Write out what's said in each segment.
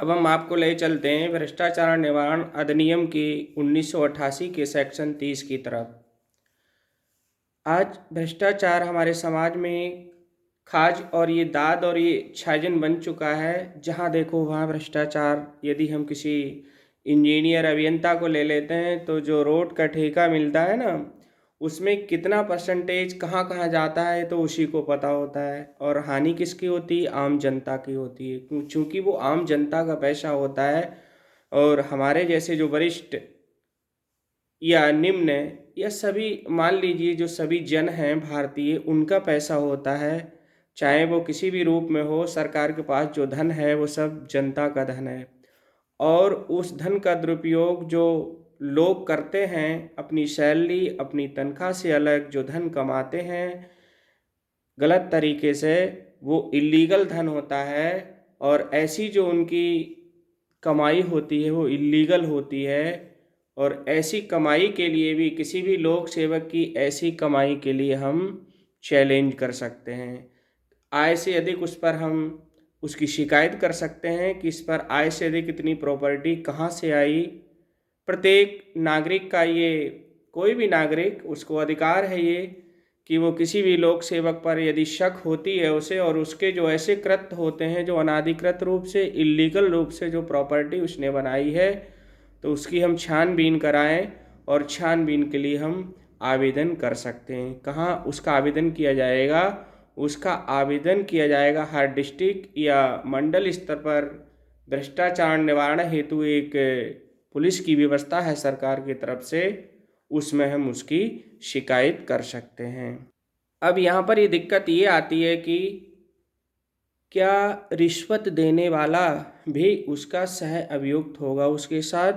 अब हम आपको ले चलते हैं भ्रष्टाचार निवारण अधिनियम की 1988 के सेक्शन 30 की तरफ। आज भ्रष्टाचार हमारे समाज में खाज और ये दाद और ये छाजन बन चुका है। जहाँ देखो वहाँ भ्रष्टाचार। यदि हम किसी इंजीनियर अभियंता को ले लेते हैं तो जो रोड का ठेका मिलता है ना, उसमें कितना परसेंटेज कहाँ कहाँ जाता है तो उसी को पता होता है। और हानि किसकी होती है? आम जनता की होती है, क्योंकि वो आम जनता का पैसा होता है। और हमारे जैसे जो वरिष्ठ या निम्न या सभी, मान लीजिए जो सभी जन हैं भारतीय, उनका पैसा होता है। चाहे वो किसी भी रूप में हो, सरकार के पास जो धन है वो सब जनता का धन है। और उस धन का दुरुपयोग जो लोग करते हैं, अपनी सैलरी अपनी तनख्वाह से अलग जो धन कमाते हैं गलत तरीके से, वो इलीगल धन होता है। और ऐसी जो उनकी कमाई होती है वो इलीगल होती है। और ऐसी कमाई के लिए भी, किसी भी लोक सेवक की ऐसी कमाई के लिए हम चैलेंज कर सकते हैं। आय से अधिक उस पर हम उसकी शिकायत कर सकते हैं कि इस पर आय से अधिक इतनी प्रॉपर्टी कहाँ से आई। प्रत्येक नागरिक का ये, कोई भी नागरिक, उसको अधिकार है ये कि वो किसी भी लोक सेवक पर यदि शक होती है उसे, और उसके जो ऐसे कृत्य होते हैं जो अनाधिकृत रूप से, इलीगल रूप से जो प्रॉपर्टी उसने बनाई है, तो उसकी हम छानबीन कराएं। और छानबीन के लिए हम आवेदन कर सकते हैं। कहाँ उसका आवेदन किया जाएगा? उसका आवेदन किया जाएगा हर डिस्ट्रिक्ट या मंडल स्तर पर। भ्रष्टाचार निवारण हेतु एक पुलिस की व्यवस्था है सरकार की तरफ से, उसमें हम उसकी शिकायत कर सकते हैं। अब यहाँ पर ये दिक्कत ये आती है कि क्या रिश्वत देने वाला भी उसका सह अभियुक्त होगा उसके साथ?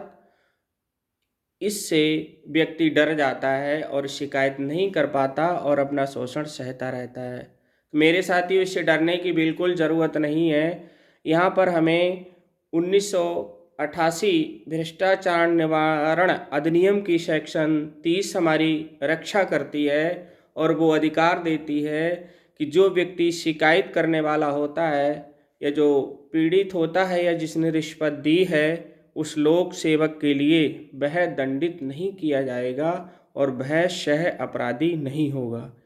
इससे व्यक्ति डर जाता है और शिकायत नहीं कर पाता और अपना शोषण सहता रहता है। मेरे साथियों, इससे डरने की बिल्कुल ज़रूरत नहीं है। यहाँ पर हमें 1988 भ्रष्टाचार निवारण अधिनियम की सेक्शन 30 हमारी रक्षा करती है। और वो अधिकार देती है कि जो व्यक्ति शिकायत करने वाला होता है, या जो पीड़ित होता है, या जिसने रिश्वत दी है, उस लोक सेवक के लिए वह दंडित नहीं किया जाएगा और वह सह अपराधी नहीं होगा।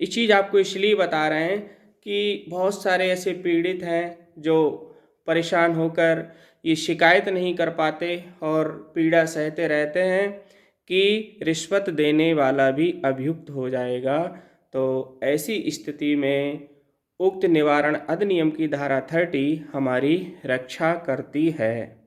इस चीज़ आपको इसलिए बता रहे हैं कि बहुत सारे ऐसे पीड़ित हैं जो परेशान होकर ये शिकायत नहीं कर पाते और पीड़ा सहते रहते हैं कि रिश्वत देने वाला भी अभियुक्त हो जाएगा। तो ऐसी स्थिति में उक्त निवारण अधिनियम की धारा 30 हमारी रक्षा करती है।